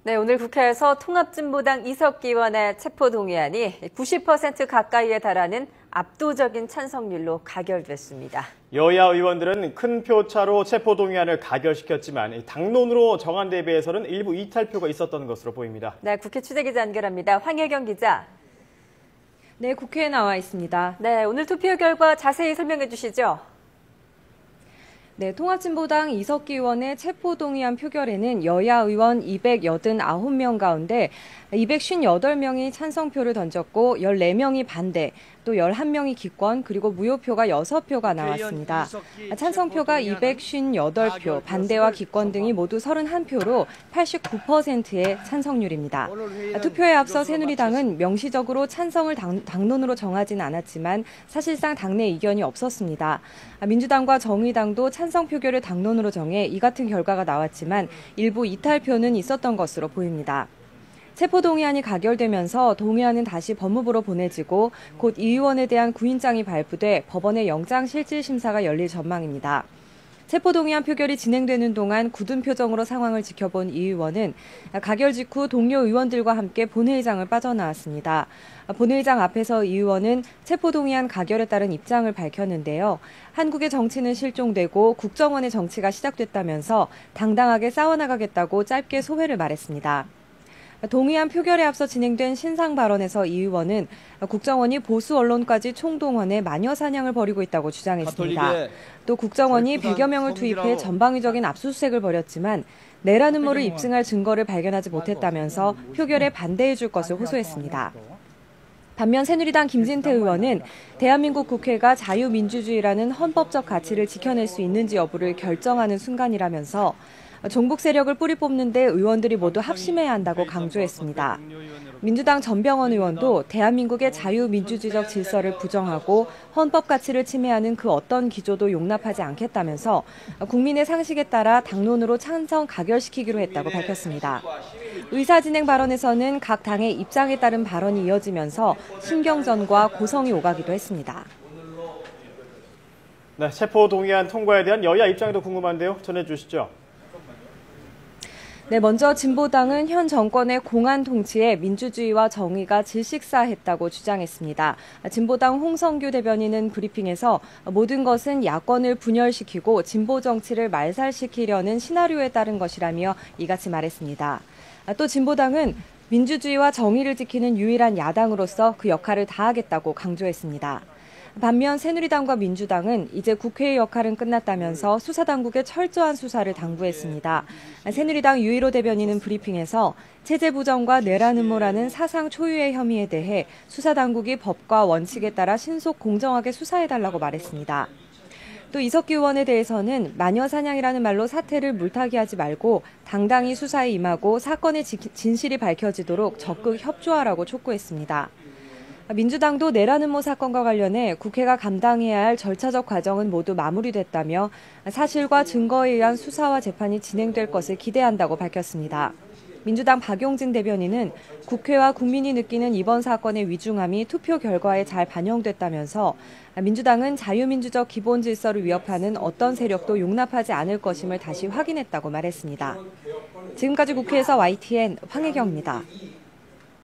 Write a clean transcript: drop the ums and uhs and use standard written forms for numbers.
네, 오늘 국회에서 통합진보당 이석기 의원의 체포동의안이 90% 가까이에 달하는 압도적인 찬성률로 가결됐습니다. 여야 의원들은 큰 표차로 체포동의안을 가결시켰지만 당론으로 정한 데 비해서는 일부 이탈표가 있었던 것으로 보입니다. 네, 국회 취재기자 연결합니다. 황혜경 기자. 네, 국회에 나와 있습니다. 네, 오늘 투표 결과 자세히 설명해 주시죠. 네, 통합진보당 이석기 의원의 체포동의안 표결에는 여야 의원 289명 가운데 258명이 찬성표를 던졌고 14명이 반대, 또 11명이 기권, 그리고 무효표가 6표가 나왔습니다. 찬성표가 258표, 반대와 기권 등이 모두 31표로 89%의 찬성률입니다. 투표에 앞서 새누리당은 명시적으로 찬성을 당론으로 정하진 않았지만 사실상 당내 이견이 없었습니다. 민주당과 정의당도 찬성 표결을 당론으로 정해 이 같은 결과가 나왔지만 일부 이탈표는 있었던 것으로 보입니다. 체포동의안이 가결되면서 동의안은 다시 법무부로 보내지고 곧 이 의원에 대한 구인장이 발부돼 법원의 영장실질심사가 열릴 전망입니다. 체포동의안 표결이 진행되는 동안 굳은 표정으로 상황을 지켜본 이 의원은 가결 직후 동료 의원들과 함께 본회의장을 빠져나왔습니다. 본회의장 앞에서 이 의원은 체포동의안 가결에 따른 입장을 밝혔는데요. 한국의 정치는 실종되고 국정원의 정치가 시작됐다면서 당당하게 싸워나가겠다고 짧게 소회를 말했습니다. 동의안 표결에 앞서 진행된 신상 발언에서 이 의원은 국정원이 보수 언론까지 총동원해 마녀 사냥을 벌이고 있다고 주장했습니다. 또 국정원이 100여 명을 투입해 전방위적인 압수수색을 벌였지만 내란 음모를 입증할 증거를 발견하지 못했다면서 표결에 반대해 줄 것을 호소했습니다. 반면 새누리당 김진태 의원은 대한민국 국회가 자유민주주의라는 헌법적 가치를 지켜낼 수 있는지 여부를 결정하는 순간이라면서 종북 세력을 뿌리 뽑는데 의원들이 모두 합심해야 한다고 강조했습니다. 민주당 전병헌 의원도 대한민국의 자유민주주의적 질서를 부정하고 헌법 가치를 침해하는 그 어떤 기조도 용납하지 않겠다면서 국민의 상식에 따라 당론으로 찬성 가결시키기로 했다고 밝혔습니다. 의사진행 발언에서는 각 당의 입장에 따른 발언이 이어지면서 신경전과 고성이 오가기도 했습니다. 네, 체포동의안 통과에 대한 여야 입장도 궁금한데요. 전해주시죠. 네, 먼저 진보당은 현 정권의 공안 통치에 민주주의와 정의가 질식사했다고 주장했습니다. 진보당 홍성규 대변인은 브리핑에서 모든 것은 야권을 분열시키고 진보 정치를 말살시키려는 시나리오에 따른 것이라며 이같이 말했습니다. 또 진보당은 민주주의와 정의를 지키는 유일한 야당으로서 그 역할을 다하겠다고 강조했습니다. 반면 새누리당과 민주당은 이제 국회의 역할은 끝났다면서 수사당국의 철저한 수사를 당부했습니다. 새누리당 유일호 대변인은 브리핑에서 체제 부정과 내란 음모라는 사상 초유의 혐의에 대해 수사당국이 법과 원칙에 따라 신속 공정하게 수사해달라고 말했습니다. 또 이석기 의원에 대해서는 마녀 사냥이라는 말로 사태를 물타기하지 말고 당당히 수사에 임하고 사건의 진실이 밝혀지도록 적극 협조하라고 촉구했습니다. 민주당도 내란 음모 사건과 관련해 국회가 감당해야 할 절차적 과정은 모두 마무리됐다며 사실과 증거에 의한 수사와 재판이 진행될 것을 기대한다고 밝혔습니다. 민주당 박용진 대변인은 국회와 국민이 느끼는 이번 사건의 위중함이 투표 결과에 잘 반영됐다면서 민주당은 자유민주적 기본 질서를 위협하는 어떤 세력도 용납하지 않을 것임을 다시 확인했다고 말했습니다. 지금까지 국회에서 YTN 황혜경입니다.